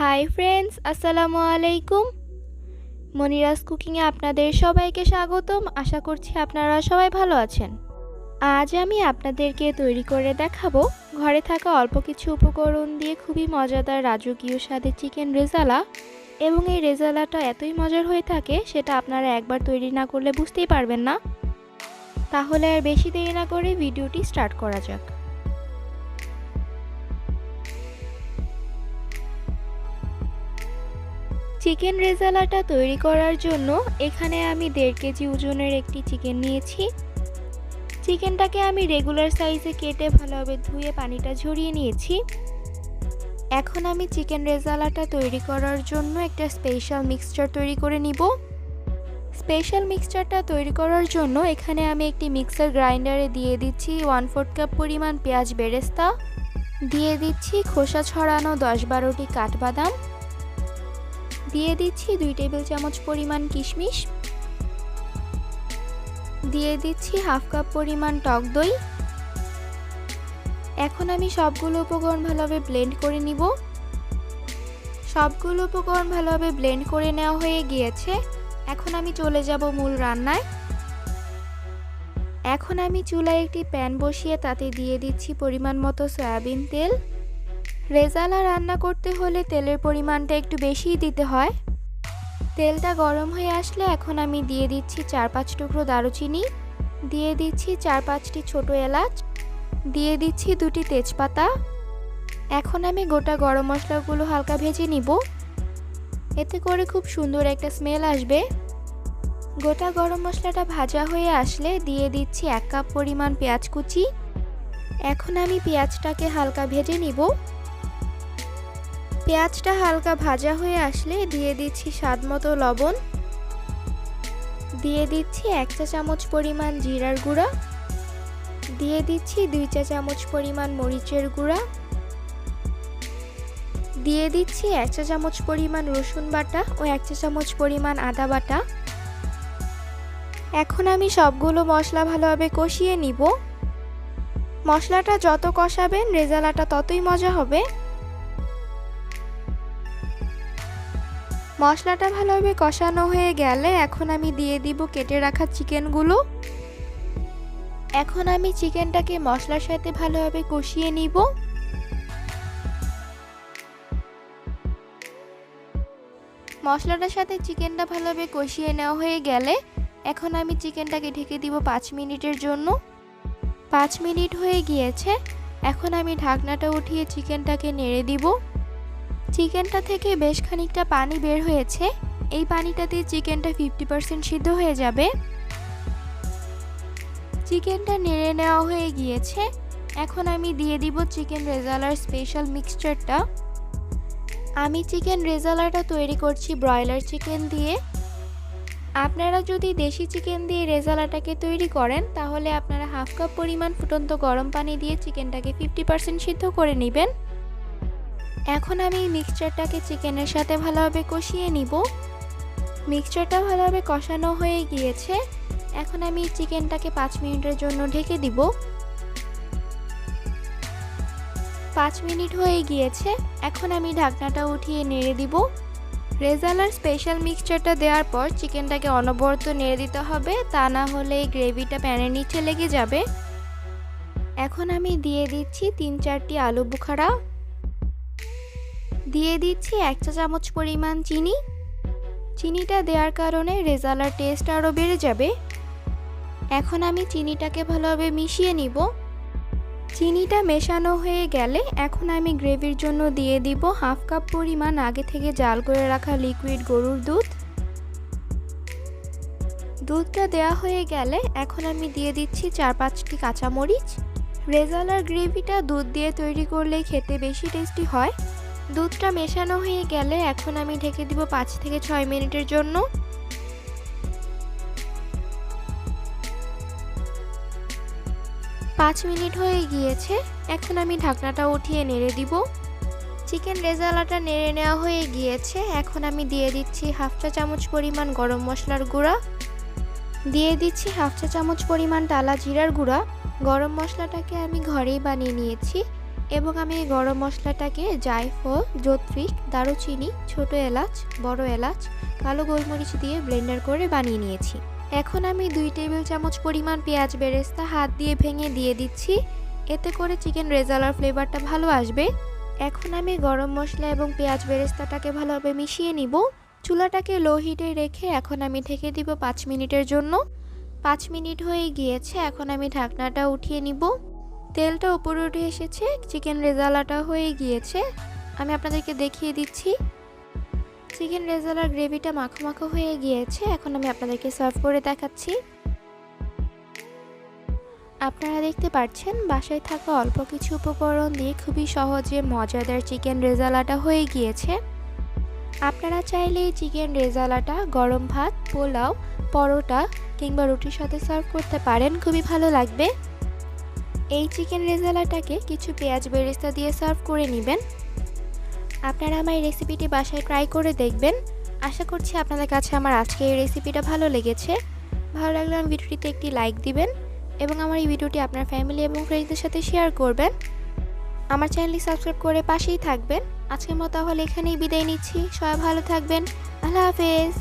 Hi friends, আসসালামু আলাইকুম। মনিরাস কুকিংয়ে আপনাদের সবাইকে স্বাগতম। আশা করছি আপনারা সবাই ভালো আছেন। আজ আমি আপনাদেরকে তৈরি করে দেখাবো ঘরে থাকা অল্প কিছু উপকরণ দিয়ে খুবই মজাদার রাজকীয় স্বাদের চিকেন রেজালা। এবং এই রেজালাটা এতই মজার হয়ে থাকে সেটা আপনারা একবার তৈরি না করলে বুঝতেই পারবেন না। তাহলে আর বেশি দেরি না করে ভিডিওটি স্টার্ট করা যাক। চিকেন রেজালাটা তৈরি করার জন্য এখানে আমি 1.5 কেজি ওজনের একটি চিকেন নিয়েছি। চিকেনটাকে আমি রেগুলার সাইজে কেটে ভালোভাবে ধুয়ে পানিটা ঝরিয়ে নিয়েছি। এখন আমি চিকেন রেজালাটা তৈরি করার জন্য একটা স্পেশাল মিক্সচার তৈরি করে নিব। স্পেশাল মিক্সচারটা তৈরি করার জন্য এখানে আমি একটি মিক্সার গ্রাইন্ডারে দিয়ে দিচ্ছি 1/4 কাপ পরিমাণ পেঁয়াজ বেরেস্তা, দিয়ে দিচ্ছি খোসা ছড়ানো 10-12টি কাঠবাদাম, দিয়ে দিচ্ছি 2 টেবিল চামচ পরিমাণ কিশমিশ, দিয়ে দিচ্ছি 1/2 কাপ পরিমাণ টক দই। এখন আমি সবগুলো উপকরণ ভালোভাবে ব্লেন্ড করে নিব। সবগুলো উপকরণ ভালোভাবে ব্লেন্ড করে নেওয়া হয়ে গিয়েছে। এখন আমি চলে যাব মূল রান্নায়। এখন আমি চুলায় একটি প্যান বসিয়ে তাতে দিয়ে দিচ্ছি পরিমাণ মতো সয়াবিন তেল। রেজালা রান্না করতে হলে তেলের পরিমাণটা একটু বেশিই দিতে হয়। তেলটা গরম হয়ে আসলে এখন আমি দিয়ে দিচ্ছি 4-5 টুকরো দারুচিনি, দিয়ে দিচ্ছি 4-5টি ছোট এলাচ, দিয়ে দিচ্ছি 2টি তেজপাতা। এখন আমি গোটা গরম মশলাগুলো হালকা ভেজে নিব, এতে করে খুব সুন্দর একটা স্মেল আসবে। গোটা গরম মশলাটা ভাজা হয়ে আসলে দিয়ে দিচ্ছি 1 কাপ পরিমাণ পেঁয়াজ কুচি। এখন আমি পেঁয়াজটাকে হালকা ভেজে নিব। পেঁয়াজটা হালকা ভাজা হয়ে আসলে দিয়ে দিচ্ছি স্বাদমতো লবণ, দিয়ে দিচ্ছি 1 চা চামচ পরিমাণ জিরার গুঁড়া, দিয়ে দিচ্ছি 2 চা চামচ পরিমাণ মরিচের গুঁড়া, দিয়ে দিচ্ছি 1 চা চামচ পরিমাণ রসুন বাটা ও 1 চা চামচ পরিমাণ আদা বাটা। এখন আমি সবগুলো মশলা ভালোভাবে কষিয়ে নিব। মশলাটা যত কষাবেন রেজালাটা ততই মজা হবে। মশলাটা ভালোভাবে কষানো হয়ে গেলে এখন আমি দিয়ে দিব কেটে রাখা চিকেনগুলো। এখন আমি চিকেনটাকে মশলার সাথে ভালোভাবে কষিয়ে নিব। মশলাটার সাথে চিকেনটা ভালোভাবে কষিয়ে নেওয়া হয়ে গেলে এখন আমি চিকেনটাকে ঢেকে দিব 5 মিনিটের জন্য। 5 মিনিট হয়ে গিয়েছে। এখন আমি ঢাকনাটা উঠিয়ে চিকেনটাকে নেড়ে দিব। চিকেনটা থেকে বেশ খানিকটা পানি বের হয়েছে। এই পানিটাতে চিকেনটা 50% সিদ্ধ হয়ে যাবে। চিকেনটা নেড়ে নেওয়া হয়ে গিয়েছে। এখন আমি দিয়ে দিব চিকেন রেজালার স্পেশাল মিক্সচারটা। আমি চিকেন রেজালাটা তৈরি করছি ব্রয়লার চিকেন দিয়ে। আপনারা যদি দেশি চিকেন দিয়ে রেজালাটাকে তৈরি করেন তাহলে আপনারা 1/2 কাপ পরিমাণ ফুটন্ত গরম পানি দিয়ে চিকেনটাকে 50% সিদ্ধ করে নেবেন। এখন আমি মিক্সচারটাকে চিকেনের সাথে ভালোভাবে কষিয়ে নিব। মিক্সচারটা ভালোভাবে কষানো হয়ে গিয়েছে। এখন আমি চিকেনটাকে 5 মিনিটের জন্য ঢেকে দিব। 5 মিনিট হয়ে গিয়েছে। এখন আমি ঢাকনাটা উঠিয়ে নেড়ে দিব। রেজালার স্পেশাল মিক্সচারটা দেওয়ার পর চিকেনটাকে অনবরত নেড়ে দিতে হবে, তা না হলে এই গ্রেভিটা প্যানের নিচে লেগে যাবে। এখন আমি দিয়ে দিচ্ছি 3-4টি আলু বুখারা, দিয়ে দিচ্ছি 1 চা চামচ পরিমাণ চিনি। চিনিটা দেওয়ার কারণে রেজালার টেস্ট আরও বেড়ে যাবে। এখন আমি চিনিটাকে ভালোভাবে মিশিয়ে নিব। চিনিটা মেশানো হয়ে গেলে এখন আমি গ্রেভির জন্য দিয়ে দিব 1/2 কাপ পরিমাণ আগে থেকে জাল করে রাখা লিকুইড গরুর দুধ। দুধটা দেওয়া হয়ে গেলে এখন আমি দিয়ে দিচ্ছি 4-5টি কাঁচামরিচ। রেজালার গ্রেভিটা দুধ দিয়ে তৈরি করলে খেতে বেশি টেস্টি হয়। দুধটা মেশানো হয়ে গেলে এখন আমি ঢেকে দিব 5 থেকে 6 মিনিটের জন্য। 5 মিনিট হয়ে গিয়েছে। এখন আমি ঢাকনাটা উঠিয়ে নেড়ে দিব। চিকেন রেজালাটা নেড়ে নেওয়া হয়ে গিয়েছে। এখন আমি দিয়ে দিচ্ছি 1/2 চা চামচ পরিমাণ গরম মশলার গুঁড়া, দিয়ে দিচ্ছি 1/2 চা চামচ পরিমাণ টালা জিরার গুঁড়া। গরম মশলাটাকে আমি ঘরেই বানিয়ে নিয়েছি। এবং আমি এই গরম মশলাটাকে জায়ফল, জত্রিক, দারুচিনি, ছোট এলাচ, বড় এলাচ, কালো গোলমরিচ দিয়ে ব্লেন্ডার করে বানিয়ে নিয়েছি। এখন আমি 2 টেবিল চামচ পরিমাণ পেঁয়াজ বেরেস্তা হাত দিয়ে ভেঙে দিয়ে দিচ্ছি, এতে করে চিকেন রেজালার ফ্লেভারটা ভালো আসবে। এখন আমি গরম মশলা এবং পেঁয়াজ বেরেস্তাটাকে ভালোভাবে মিশিয়ে নিব। চুলাটাকে লো হিটে রেখে এখন আমি ঢেকে দিব 5 মিনিটের জন্য। 5 মিনিট হয়ে গিয়েছে, এখন আমি ঢাকনাটা উঠিয়ে নিব। তেলটা উপরে উঠে এসেছে, চিকেন রেজালাটা হয়ে গিয়েছে। আমি আপনাদেরকে দেখিয়ে দিচ্ছি। চিকেন রেজালার গ্রেভিটা মাখো মাখো হয়ে গিয়েছে। এখন আমি আপনাদেরকে সার্ভ করে দেখাচ্ছি। আপনারা দেখতে পাচ্ছেন বাসায় থাকা অল্প কিছু উপকরণ দিয়ে খুবই সহজে মজাদার চিকেন রেজালাটা হয়ে গিয়েছে। আপনারা চাইলে এই চিকেন রেজালাটা গরম ভাত, পোলাও, পরোটা কিংবা রুটির সাথে সার্ভ করতে পারেন, খুবই ভালো লাগবে। এই চিকেন রেজালাটাকে কিছু পেঁয়াজ বেরেস্তা দিয়ে সার্ভ করে নেবেন। আপনারা আমার এই রেসিপিটি বাসায় ট্রাই করে দেখবেন। আশা করছি আপনাদের কাছে আমার আজকে এই রেসিপিটা ভালো লেগেছে। ভালো লাগলে আমার ভিডিওটিতে একটি লাইক দিবেন এবং আমার এই ভিডিওটি আপনার ফ্যামিলি এবং ফ্রেন্ডসদের সাথে শেয়ার করবেন। আমার চ্যানেলটি সাবস্ক্রাইব করে পাশেই থাকবেন। আজকের মতো তাহলে এখানেই বিদায় নিচ্ছি। সবাই ভালো থাকবেন। আল্লাহ হাফেজ।